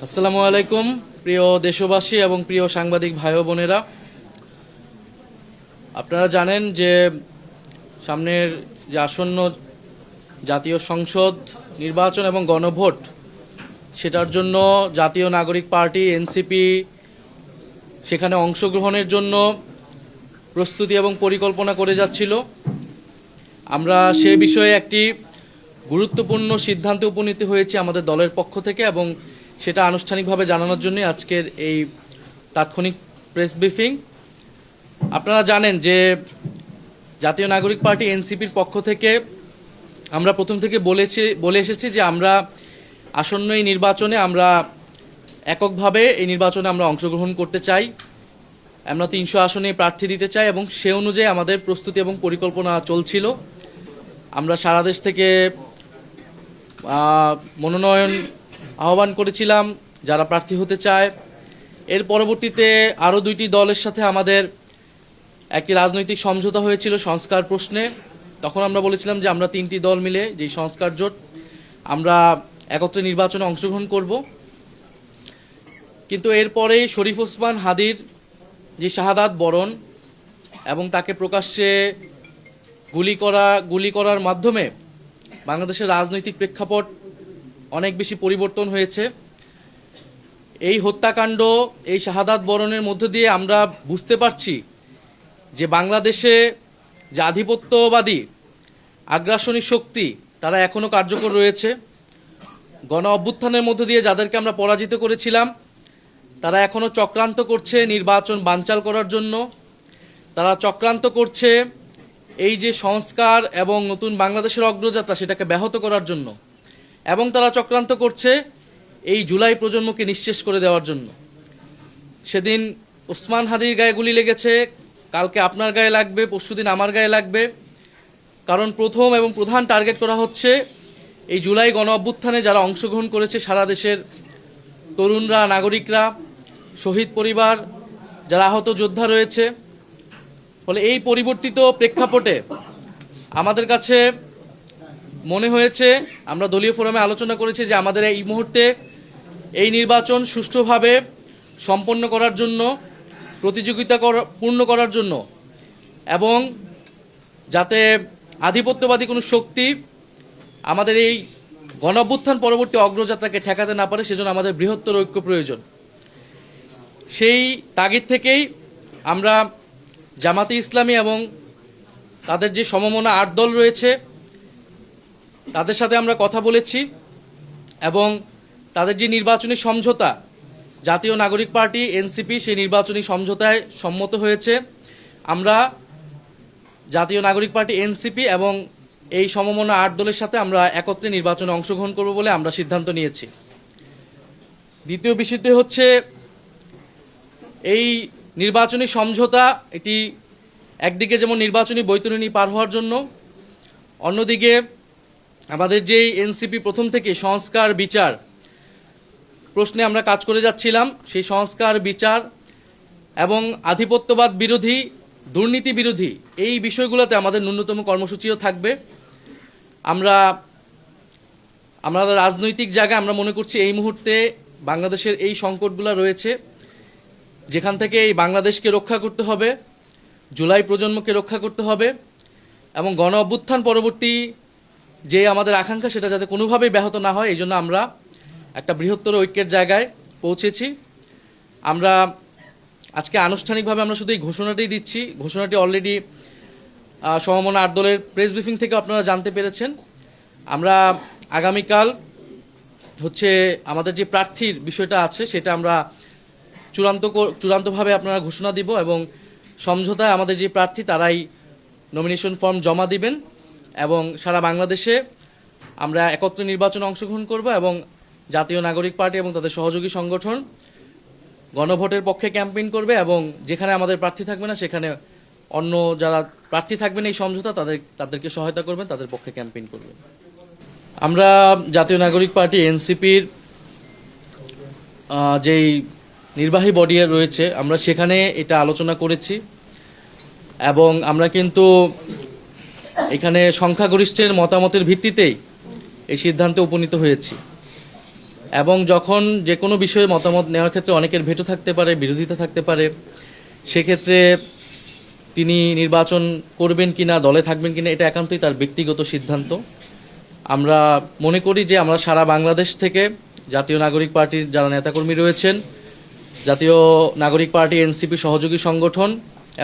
আসসালামু আলাইকুম প্রিয় দেশবাসী এবং প্রিয় সাংবাদিক ভাই ও বোনেরা, আপনারা জানেন যে সামনের যে আসন্ন জাতীয় সংসদ নির্বাচন এবং গণভোট, সেটার জন্য জাতীয় নাগরিক পার্টি এনসিপি সেখানে অংশগ্রহণের জন্য প্রস্তুতি এবং পরিকল্পনা করে যাচ্ছিল। আমরা সে বিষয়ে একটি গুরুত্বপূর্ণ সিদ্ধান্তে উপনীত হয়েছি আমাদের দলের পক্ষ থেকে, এবং সেটা আনুষ্ঠানিকভাবে জানানোর জন্য আজকের এই তাৎক্ষণিক প্রেস ব্রিফিং। আপনারা জানেন যে জাতীয় নাগরিক পার্টি এনসিপির পক্ষ থেকে আমরা প্রথম থেকে বলে এসেছি যে আমরা আসন্ন এই নির্বাচনে আমরা এককভাবে এই নির্বাচনে আমরা অংশগ্রহণ করতে চাই। আমরা 300 আসনে প্রার্থী দিতে চাই এবং সে অনুযায়ী আমাদের প্রস্তুতি এবং পরিকল্পনা চলছিল। আমরা সারা দেশ থেকে মনোনয়ন আহ্বান করেছিলাম যারা প্রার্থী হতে চায়। এর পরবর্তীতে আরও 2টি দলের সাথে আমাদের একটি রাজনৈতিক সমঝোতা হয়েছিল সংস্কার প্রশ্নে। তখন আমরা বলেছিলাম যে আমরা 3টি দল মিলে যেই সংস্কার জোট, আমরা একত্রে নির্বাচনে অংশগ্রহণ করব। কিন্তু এরপরেই শরীফ ওসমান হাদির যে শাহাদাত বরণ এবং তাকে প্রকাশ্যে গুলি করার মাধ্যমে বাংলাদেশের রাজনৈতিক প্রেক্ষাপট অনেক বেশি পরিবর্তন হয়েছে। এই হত্যাকাণ্ড, এই শাহাদাত বরণের মধ্য দিয়ে আমরা বুঝতে পারছি যে বাংলাদেশে যে আধিপত্যবাদী আগ্রাসনী শক্তি তারা এখনও কার্যকর রয়েছে। গণ অভ্যুত্থানের মধ্য দিয়ে যাদেরকে আমরা পরাজিত করেছিলাম তারা এখনও চক্রান্ত করছে নির্বাচন বানচাল করার জন্য। তারা চক্রান্ত করছে এই যে সংস্কার এবং নতুন বাংলাদেশের অগ্রযাত্রা সেটাকে ব্যাহত করার জন্য, এবং তারা চক্রান্ত করছে এই জুলাই প্রজন্মকে নিঃশেষ করে দেওয়ার জন্য। সেদিন ওসমান হাদির গায়ে গুলি লেগেছে, কালকে আপনার গায়ে লাগবে, পরশুদিন আমার গায়ে লাগবে। কারণ প্রথম এবং প্রধান টার্গেট করা হচ্ছে এই জুলাই গণ অভ্যুত্থানে যারা অংশগ্রহণ করেছে সারা দেশের তরুণরা, নাগরিকরা, শহীদ পরিবার, যারা আহত যোদ্ধা রয়েছে। ফলে এই পরিবর্তিত প্রেক্ষাপটে আমাদের কাছে মনে হয়েছে, আমরা দলীয় ফোরামে আলোচনা করেছি যে আমাদের এই মুহূর্তে এই নির্বাচন সুষ্ঠুভাবে সম্পন্ন করার জন্য, প্রতিযোগিতা পূর্ণ করার জন্য, এবং যাতে আধিপত্যবাদী কোনো শক্তি আমাদের এই গণঅভ্যুত্থান পরবর্তী অগ্রযাত্রাকে ঠেকাতে না পারে, সেজন্য আমাদের বৃহত্তর ঐক্য প্রয়োজন। সেই তাগিদ থেকেই আমরা জামাতে ইসলামী এবং তাদের যে সমমনা 8 দল রয়েছে তাদের সাথে আমরা কথা বলেছি, এবং তাদের যে নির্বাচনী সমঝোতা জাতীয় নাগরিক পার্টি এনসিপি সেই নির্বাচনী সমঝোতায় সম্মত হয়েছে। আমরা জাতীয় নাগরিক পার্টি এনসিপি এবং এই সমমনা 8 দলের সাথে আমরা একত্রে নির্বাচনে অংশগ্রহণ করব বলে আমরা সিদ্ধান্ত নিয়েছি। দ্বিতীয় বিষয়টি হচ্ছে এই নির্বাচনী সমঝোতা, এটি একদিকে যেমন নির্বাচনী বৈতরণী পার হওয়ার জন্য, অন্যদিকে আমাদের যেই এনসিপি প্রথম থেকে সংস্কার বিচার প্রশ্নে আমরা কাজ করে যাচ্ছিলাম, সেই সংস্কার বিচার এবং আধিপত্যবাদ বিরোধী, দুর্নীতি বিরোধী এই বিষয়গুলোতে আমাদের ন্যূনতম কর্মসূচিও থাকবে। আমরা রাজনৈতিক জায়গায় আমরা মনে করছি এই মুহূর্তে বাংলাদেশের এই সংকটগুলো রয়েছে, যেখান থেকে এই বাংলাদেশকে রক্ষা করতে হবে, জুলাই প্রজন্মকে রক্ষা করতে হবে, এবং গণ অভ্যুত্থান পরবর্তী যে আমাদের আকাঙ্ক্ষা সেটা যাতে কোনোভাবেই ব্যাহত না হয়, এই জন্য আমরা একটা বৃহত্তর ঐক্যের জায়গায় পৌঁছেছি। আমরা আজকে আনুষ্ঠানিকভাবে আমরা শুধু এই ঘোষণাটাই দিচ্ছি। ঘোষণাটি অলরেডি সমমনা 8 দলের প্রেস ব্রিফিং থেকে আপনারা জানতে পেরেছেন। আমরা আগামীকাল হচ্ছে আমাদের যে প্রার্থীর বিষয়টা আছে সেটা আমরা চূড়ান্তভাবে আপনারা ঘোষণা দিব, এবং সমঝোতায় আমাদের যে প্রার্থী তারাই নমিনেশন ফর্ম জমা দিবেন, এবং সারা বাংলাদেশে আমরা একত্রে নির্বাচনে অংশগ্রহণ করব, এবং জাতীয় নাগরিক পার্টি এবং তাদের সহযোগী সংগঠন গণভোটের পক্ষে ক্যাম্পেইন করবে, এবং যেখানে আমাদের প্রার্থী থাকবে না সেখানে অন্য যারা প্রার্থী থাকবেন এই সমঝোতা তাদেরকে সহায়তা করবেন, তাদের পক্ষে ক্যাম্পেইন করবেন। আমরা জাতীয় নাগরিক পার্টি এনসিপির যেই নির্বাহী বডি রয়েছে আমরা সেখানে এটা আলোচনা করেছি, এবং আমরা কিন্তু এখানে সংখ্যাগরিষ্ঠের মতামতের ভিত্তিতেই এই সিদ্ধান্তে উপনীত হয়েছি। এবং যখন যে কোনো বিষয়ে মতামত নেওয়ার ক্ষেত্রে অনেকের ভেটো থাকতে পারে, বিরোধিতা থাকতে পারে, সেক্ষেত্রে তিনি নির্বাচন করবেন কিনা, দলে থাকবেন কিনা, এটা একান্তই তার ব্যক্তিগত সিদ্ধান্ত। আমরা মনে করি যে আমরা সারা বাংলাদেশ থেকে জাতীয় নাগরিক পার্টির যারা নেতাকর্মী রয়েছেন, জাতীয় নাগরিক পার্টি, এনসিপি সহযোগী সংগঠন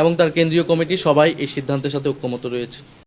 এবং তার কেন্দ্রীয় কমিটি সবাই এই সিদ্ধান্তের সাথে ঐক্যমত রয়েছে।